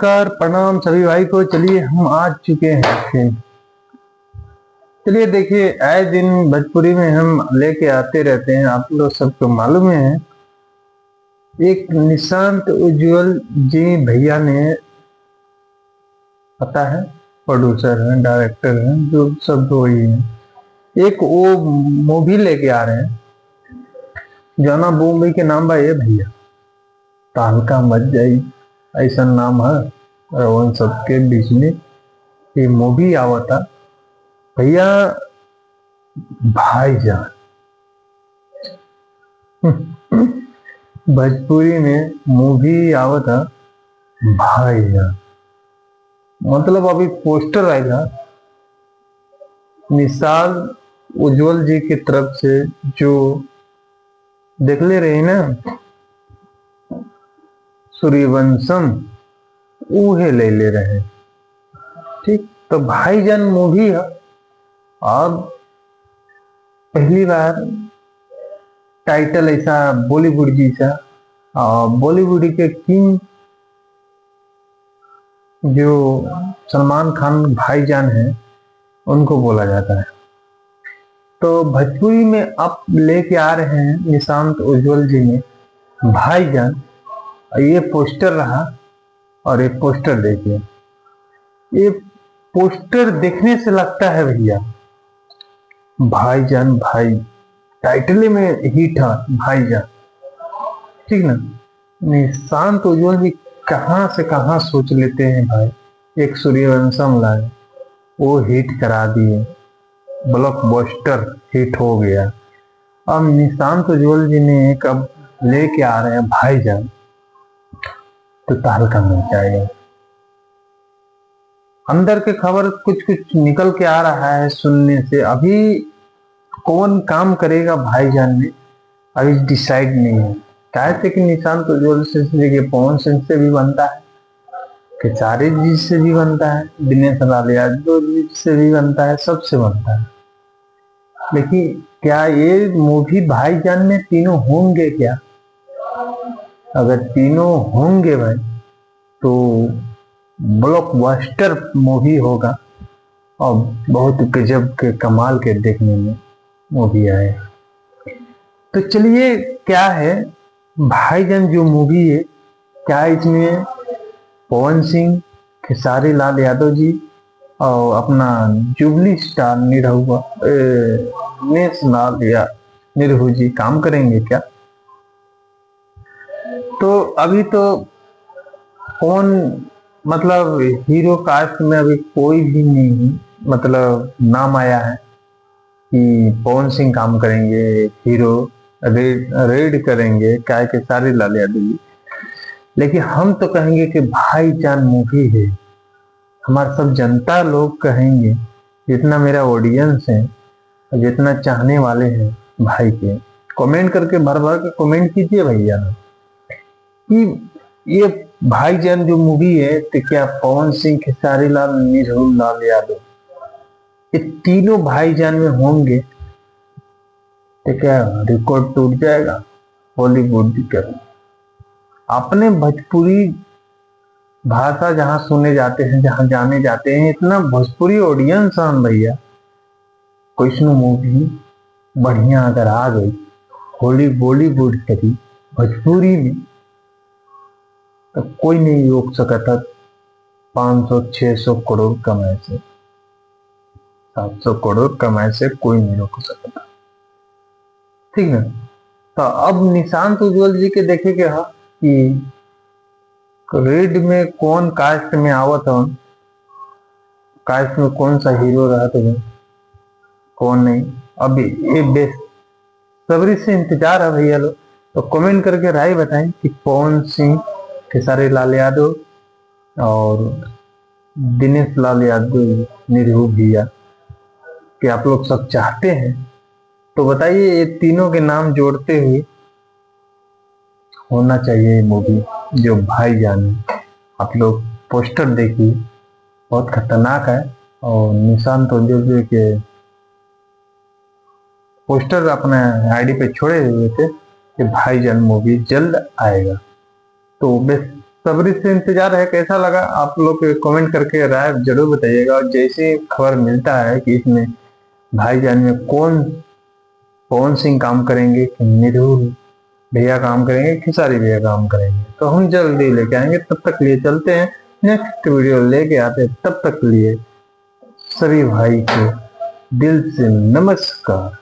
नमस्कार प्रणाम सभी भाई को। चलिए हम आ चुके हैं फिर। चलिए देखिए, आए दिन भोजपुरी में हम लेके आते रहते हैं, आप लोग सबको मालूम है। एक निशांत उज्जवल जी भैया ने, पता है, प्रोड्यूसर हैं, डायरेक्टर हैं, जो सब वही है। एक वो मूवी लेके आ रहे हैं, जाना बॉम्बे के नाम बा ये भैया, तालका मच जाई, ऐसा नाम है। और उन सबके बीच में ये मूवी आवता भैया, भाईजान। भोजपुरी में मूवी आवता भाईजान, मतलब अभी पोस्टर आएगा निशाल उज्जवल जी की तरफ से, जो देख ले रहे ना सूर्यवंशम, उहे ले रहे हैं। ठीक, तो भाईजान मूवी है। अब पहली बार टाइटल ऐसा बॉलीवुड जैसा, बॉलीवुड के किंग जो सलमान खान भाईजान है, उनको बोला जाता है। तो भोजपुरी में अब लेके आ रहे हैं निशांत उज्जवल जी ने भाईजान। ये पोस्टर रहा, और ये पोस्टर देखिए, ये पोस्टर देखने से लगता है भैया भाईजान, भाई टाइटल में हिट है भाईजान। ठीक ना। निशांत उज्जवल जी कहाँ से कहाँ सोच लेते हैं भाई, एक सूर्यवंशम लाए, वो हिट करा दिए, ब्लॉकबस्टर हिट हो गया। अब निशांत उज्जवल जी ने एक अब लेके आ रहे हैं भाईजान, तो तहलका मच जाएगा। अंदर के खबर कुछ कुछ निकल के आ रहा है सुनने से। अभी कौन काम करेगा भाईजान में अभी डिसाइड नहीं है। कहते कि निशांत उज्जवल से देखिए, पवन सिंह से भी बनता है, खेसारी जी से भी बनता है, दिनेश लाल यादव जी से भी बनता है, सबसे बनता है। लेकिन क्या ये मूवी भाईजान में तीनों होंगे क्या? अगर तीनों होंगे भाई, तो ब्लॉकबस्टर मूवी होगा, और बहुत गजब के कमाल के देखने में मूवी आए। तो चलिए, क्या है भाईजान जो मूवी है, क्या इसमें पवन सिंह, खेसारी लाल यादव जी और अपना जुबली स्टार नेशनल या निरहू जी काम करेंगे क्या? तो अभी तो कौन, मतलब हीरो कास्ट में अभी कोई भी नहीं, मतलब नाम आया है कि पवन सिंह काम करेंगे, हीरो रेड करेंगे, क्या के सारे लाल यादव जी। लेकिन हम तो कहेंगे कि भाईजान मूवी है। हमारे सब जनता लोग कहेंगे, जितना मेरा ऑडियंस है, जितना चाहने वाले हैं भाई के, कमेंट करके भर भर के कमेंट कीजिए भैया कि ये भाईजान जो मूवी है, तो क्या पवन सिंह, खेसारी लाल, निरहुल लाल यादव, ये तीनों भाईजान में होंगे तो क्या रिकॉर्ड टूट जाएगा बॉलीवुड का। अपने भोजपुरी भाषा जहां सुने जाते हैं, जहां जाने जाते हैं, इतना भोजपुरी ऑडियंस है भैया। कोई मूवी बढ़िया अगर आ गई होली बॉलीवुड करी भोजपुरी में, तो कोई नहीं रोक सकता 500-600 करोड़ कमाए से, 700 करोड़ कमाए से कोई नहीं रोक सकता। ठीक ना। तो अब निशांत उज्जवल जी के देखे के हा कि रेड में कौन कास्ट में आवत है, कास्ट में कौन सा हीरो रहा, तो कौन नहीं। अभी ये बेसब्री से इंतजार है भैया लोग। तो कमेंट करके राय बताएं कि पवन सिंह, खेसारी लाल यादव और दिनेश लाल यादव, निरहू भैया, कि आप लोग सब चाहते हैं, तो बताइए। ये तीनों के नाम जोड़ते हुए होना चाहिए ये मूवी जो भाईजान है। आप लोग पोस्टर देखिए, बहुत खतरनाक है। और निशांत उज्जवल के पोस्टर अपने आईडी पे छोड़े हुए थे कि भाईजान मूवी जल्द आएगा। तो बस सब्र से इंतजार है। कैसा लगा आप लोग कमेंट करके राय जरूर बताइएगा। और जैसे खबर मिलता है कि इसमें भाईजान में कौन पवन सिंह काम करेंगे कि निरुल भैया काम करेंगे, खेसारी भैया काम करेंगे, तो हम जल्दी लेके आएंगे। तब तक लिए चलते हैं, नेक्स्ट वीडियो लेके आते हैं। तब तक लिए सभी भाई को दिल से नमस्कार।